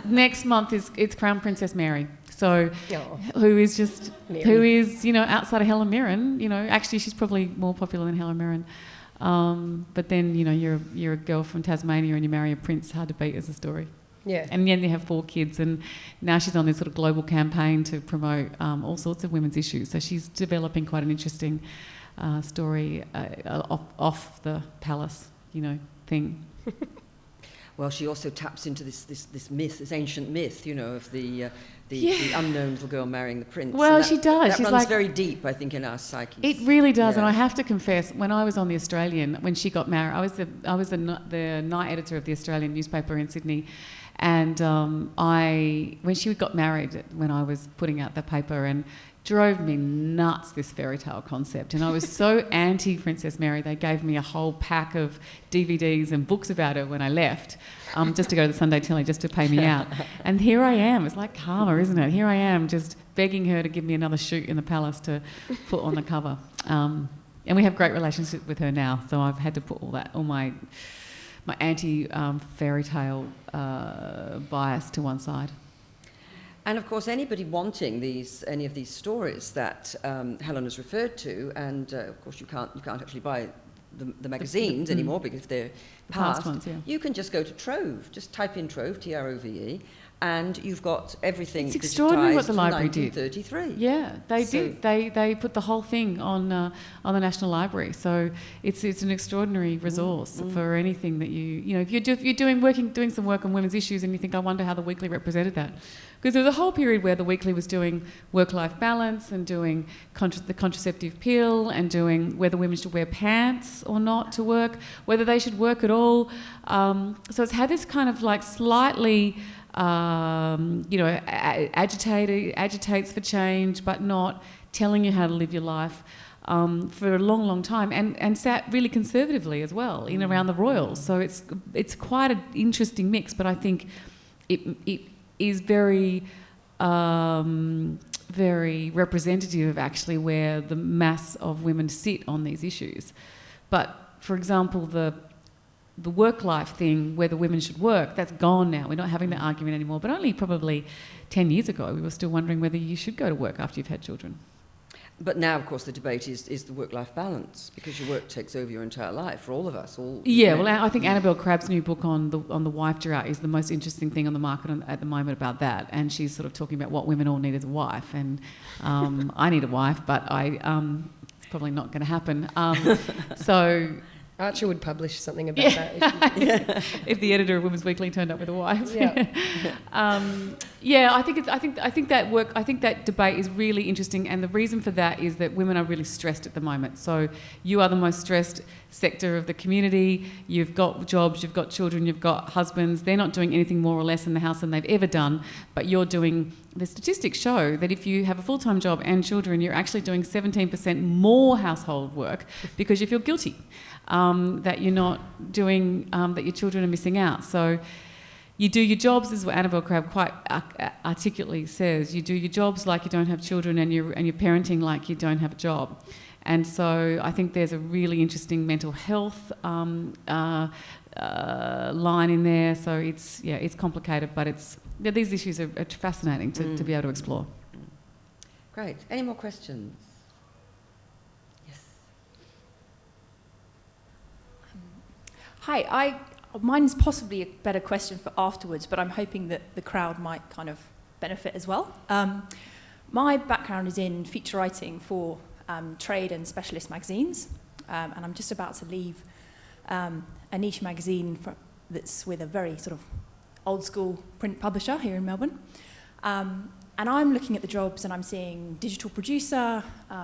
next month it's Crown Princess Mary. So, who is outside of Helen Mirren. Actually she's probably more popular than Helen Mirren. But then you're a girl from Tasmania and you marry a prince. Hard to beat as a story. Yeah. And then you have 4 kids, and now she's on this sort of global campaign to promote all sorts of women's issues. So she's developing quite an interesting story off the palace, thing. Well, she also taps into this myth, this ancient myth, of the unknown little girl marrying the prince. Well, she does. That runs very deep, I think, in our psyches. It really does, Yeah. And I have to confess, when I was on The Australian, when she got married, I was the night editor of The Australian newspaper in Sydney, and when she got married, when I was putting out the paper, and drove me nuts, this fairy tale concept. And I was so anti Princess Mary, they gave me a whole pack of DVDs and books about her when I left, just to go to the Sunday Telly, just to pay me out. And here I am, it's like karma, isn't it? Here I am just begging her to give me another shoot in the palace to put on the cover. And we have great relationship with her now, so I've had to put all my anti fairy tale bias to one side. And of course, anybody wanting any of these stories that Helen has referred to, and of course you can't actually buy the magazines anymore because they're past ones, yeah. You can just go to Trove, just type in Trove, Trove, and you've got everything. It's extraordinary what the library did. 1933. Yeah, they did. They put the whole thing on the National Library. So it's an extraordinary resource for anything that if you're doing some work on women's issues and you think, I wonder how the Weekly represented that. Because there was a whole period where the Weekly was doing work-life balance and doing the contraceptive pill and doing whether women should wear pants or not to work, whether they should work at all. So it's had this kind of like slightly, agitates for change, but not telling you how to live your life for a long, long time, and sat really conservatively as well in around the royals. So it's quite an interesting mix, but I think it is very, very representative of actually where the mass of women sit on these issues. But, for example, the work-life thing, whether women should work, that's gone now. We're not having that argument anymore. But only probably 10 years ago, we were still wondering whether you should go to work after you've had children. But now, of course, the debate is the work-life balance, because your work takes over your entire life for all of us. Well, I think Annabelle Crabb's new book on the wife drought is the most interesting thing on the market at the moment about that. And she's sort of talking about what women all need as a wife. And I need a wife, but it's probably not going to happen. So Archer would publish something about that. If the editor of Women's Weekly turned up with a wife. Yeah. I think that debate is really interesting, and the reason for that is that women are really stressed at the moment. So you are the most stressed sector of the community. You've got jobs, you've got children, you've got husbands. They're not doing anything more or less in the house than they've ever done, but you're doing. The statistics show that if you have a full-time job and children, you're actually doing 17% more household work because you feel guilty that you're not doing, that your children are missing out. So you do your jobs, this is what Annabelle Crabb quite articulately says, you do your jobs like you don't have children, and you're parenting like you don't have a job. And so I think there's a really interesting mental health line in there. So it's complicated, but these issues are fascinating to be able to explore. Great. Any more questions? Yes. Hi, mine's possibly a better question for afterwards, but I'm hoping that the crowd might kind of benefit as well. My background is in feature writing for trade and specialist magazines, and I'm just about to leave a niche magazine that's with a very sort of old school print publisher here in Melbourne. And I'm looking at the jobs and I'm seeing digital producer,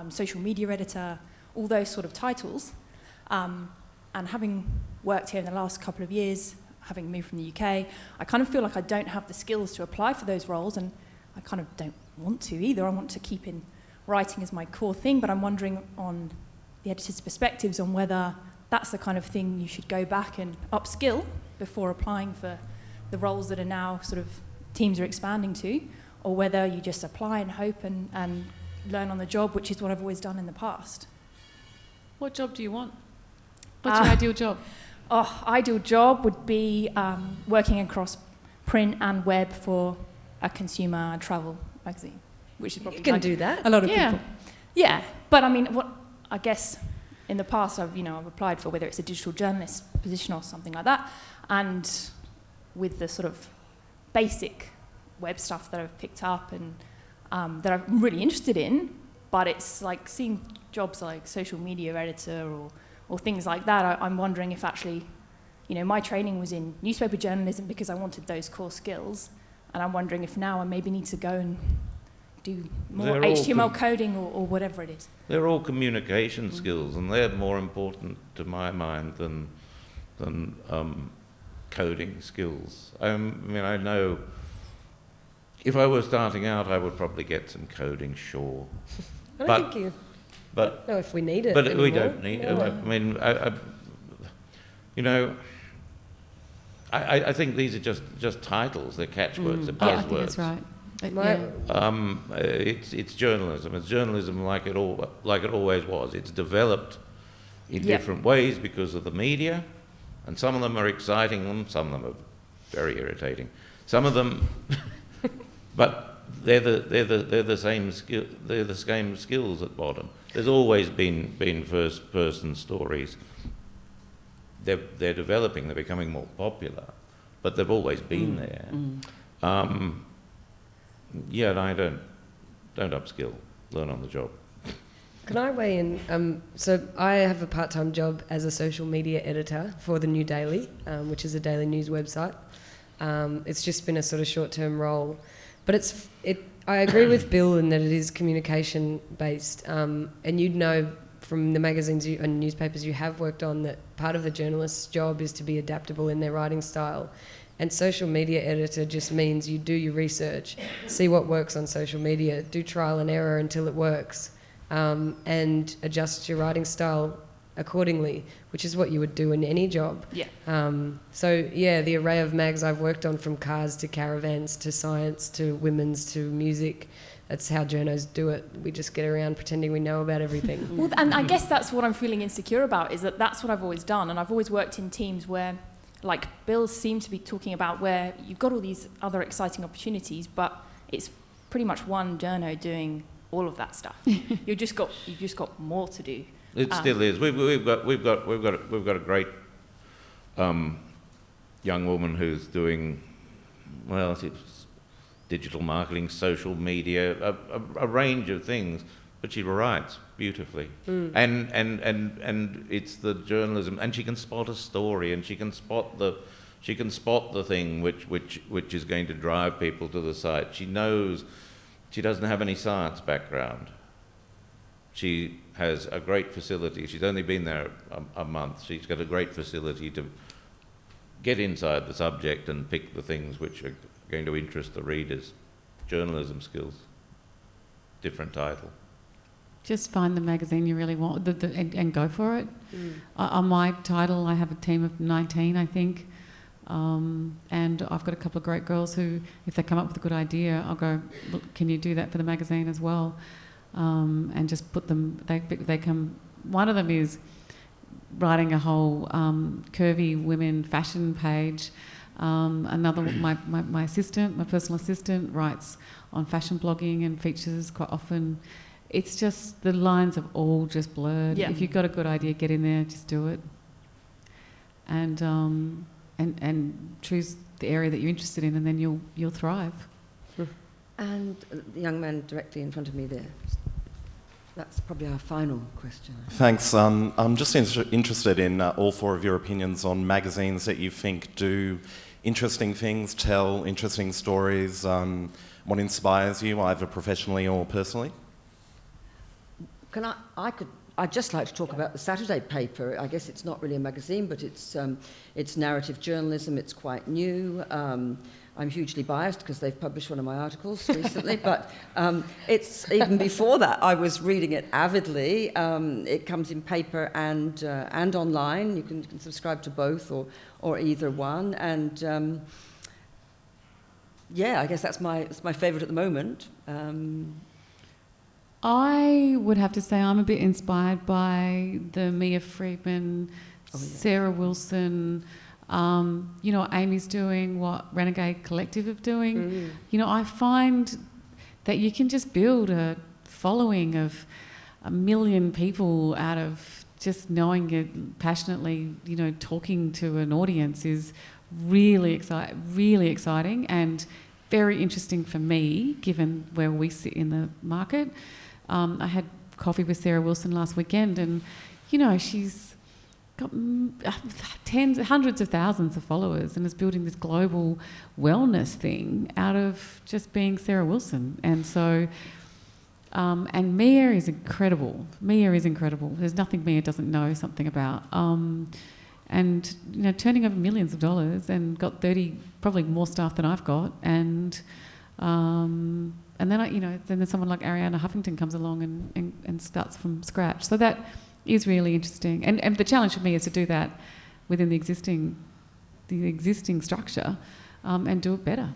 social media editor, all those sort of titles. And having worked here in the last couple of years, having moved from the UK, I kind of feel like I don't have the skills to apply for those roles, and I kind of don't want to either. I want to keep in writing as my core thing, but I'm wondering on the editor's perspectives on whether that's the kind of thing you should go back and upskill before applying for the roles that are now sort of teams are expanding to, or whether you just apply and hope and learn on the job, which is what I've always done in the past. What job do you want? What's your ideal job? Ideal job would be working across print and web for a consumer travel magazine, which is probably You can do that. a lot of people. Yeah, but I mean, what I guess in the past I've applied for whether it's a digital journalist position or something like that, and with the sort of basic web stuff that I've picked up and that I'm really interested in, but it's like seeing jobs like social media editor or things like that, I'm wondering if actually, my training was in newspaper journalism because I wanted those core skills, and I'm wondering if now I maybe need to go and do more HTML coding or whatever it is. They're all communication skills, and they're more important to my mind than coding skills. I mean, I know if I were starting out, I would probably get some coding, sure. I don't think But know if we need it. But anymore. we don't need it. I mean, I think these are just titles. They're catchwords. They're buzzwords. I think that's right. It's journalism. It's journalism like it always was. It's developed in different ways because of the media, and some of them are exciting. Some of them are very irritating. Some of them, but they're the same skill. They're the same skills at bottom. There's always been first person stories. They're developing. They're becoming more popular, but they've always been there. And I don't upskill. Learn on the job. Can I weigh in? So I have a part-time job as a social media editor for the New Daily, which is a daily news website. It's just been a sort of short-term role, but I agree with Bill in that it is communication-based, and you'd know from the magazines and newspapers you have worked on that part of the journalist's job is to be adaptable in their writing style. And social media editor just means you do your research, see what works on social media, do trial and error until it works, and adjust your writing style accordingly, which is what you would do in any job. Yeah. The array of mags I've worked on, from cars to caravans to science to women's to music, that's how journos do it. We just get around pretending we know about everything. Well, and I guess that's what I'm feeling insecure about, is that that's what I've always done, and I've always worked in teams where, like Bill seemed to be talking about, where you've got all these other exciting opportunities, but it's pretty much one journo doing all of that stuff. You've just got more to do. It still is. We've got a great young woman who's doing it's digital marketing, social media, a range of things, but she writes beautifully. And it's the journalism, and she can spot a story, and she can spot the thing which is going to drive people to the site. She knows. She doesn't have any science background. She has a great facility. She's only been there a month. She's got a great facility to get inside the subject and pick the things which are going to interest the readers. Journalism skills. Different title. Just find the magazine you really want and go for it. On my title, I have a team of 19, I think. And I've got a couple of great girls who, if they come up with a good idea, I'll go, look, can you do that for the magazine as well? And just put them, they come, one of them is writing a whole curvy women fashion page. Another, my assistant, my personal assistant, writes on fashion blogging and features quite often. It's just, the lines have all just blurred. Yeah. If you've got a good idea, get in there, just do it. And choose the area that you're interested in, and then you'll thrive. And the young man directly in front of me there. That's probably our final question. Thanks. I'm just interested in all four of your opinions on magazines that you think do interesting things, tell interesting stories. What inspires you, either professionally or personally? I'd just like to talk about the Saturday paper. I guess it's not really a magazine, but it's narrative journalism. It's quite new. I'm hugely biased because they've published one of my articles recently, but it's even before that. I was reading it avidly. It comes in paper and online. You can subscribe to both or either one. And yeah, I guess that's my favourite at the moment. I would have to say I'm a bit inspired by the Mia Freedman, Sarah Wilson. You know, what Amy's doing, what Renegade Collective are doing. You know, I find that you can just build a following of 1 million people out of just knowing it passionately, you know, talking to an audience is really exciting and very interesting for me, given where we sit in the market. I had coffee with Sarah Wilson last weekend, and, you know, she's got hundreds of thousands of followers and is building this global wellness thing out of just being Sarah Wilson. And so, and Mia is incredible. There's nothing Mia doesn't know something about. And, you know, turning over millions of dollars and got 30, probably more staff than I've got. And then then someone like Ariana Huffington comes along and starts from scratch. So that is really interesting. And the challenge for me is to do that within the existing structure and do it better.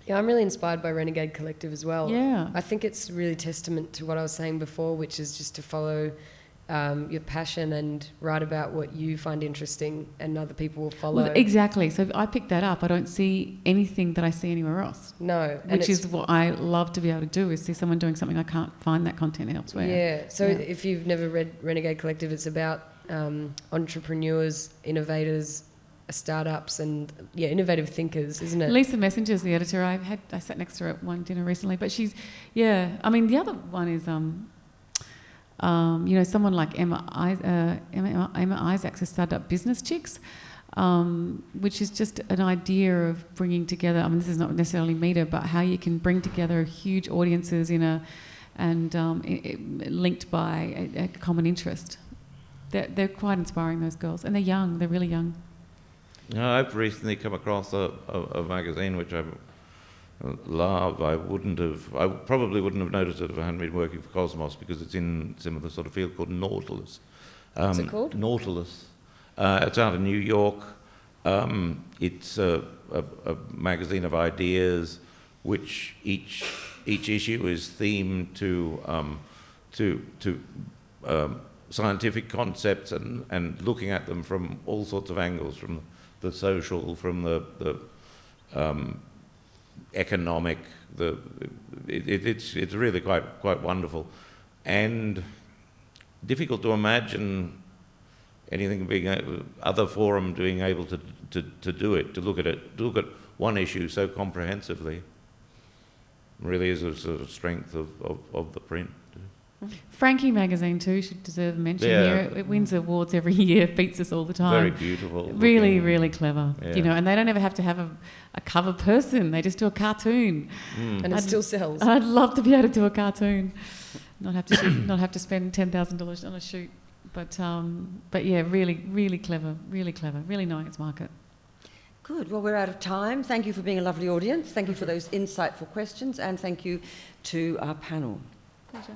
Yeah, I'm really inspired by Renegade Collective as well. Yeah. I think it's really testament to what I was saying before, which is just to follow your passion and write about what you find interesting, and other people will follow. Well, exactly. So if I pick that up, I don't see anything that I see anywhere else. No. Which is what I love to be able to do, is see someone doing something I can't find that content elsewhere. Yeah. So if you've never read Renegade Collective, it's about entrepreneurs, innovators, startups, and innovative thinkers, isn't it? Lisa Messenger's the editor. I sat next to her at one dinner recently, but she's, I mean, the other one is, someone like Emma Isaacs has started up Business Chicks, which is just an idea of bringing together, I mean, this is not necessarily media, but how you can bring together huge audiences linked by a common interest. They're quite inspiring, those girls. And they're young, they're really young. I've recently come across a magazine which I love. I probably wouldn't have noticed it if I hadn't been working for Cosmos, because it's in similar sort of field, called Nautilus. What's it called? Nautilus. It's out of New York. It's a magazine of ideas, which each issue is themed to scientific concepts and looking at them from all sorts of angles, from the social, from the economic. It's really quite wonderful, and difficult to imagine anything being other forum being able to do it, to look at one issue so comprehensively. It really is a sort of strength of the print. Frankie magazine too should deserve a mention here. It wins awards every year, beats us all the time. Very beautiful. Really clever. Yeah. And they don't ever have to have a cover person. They just do a cartoon. And it still sells. I'd love to be able to do a cartoon. Not have to spend $10,000 on a shoot. But yeah, really clever. Really knowing its market. Good. Well, we're out of time. Thank you for being a lovely audience. Thank you for those insightful questions, and thank you to our panel. Pleasure.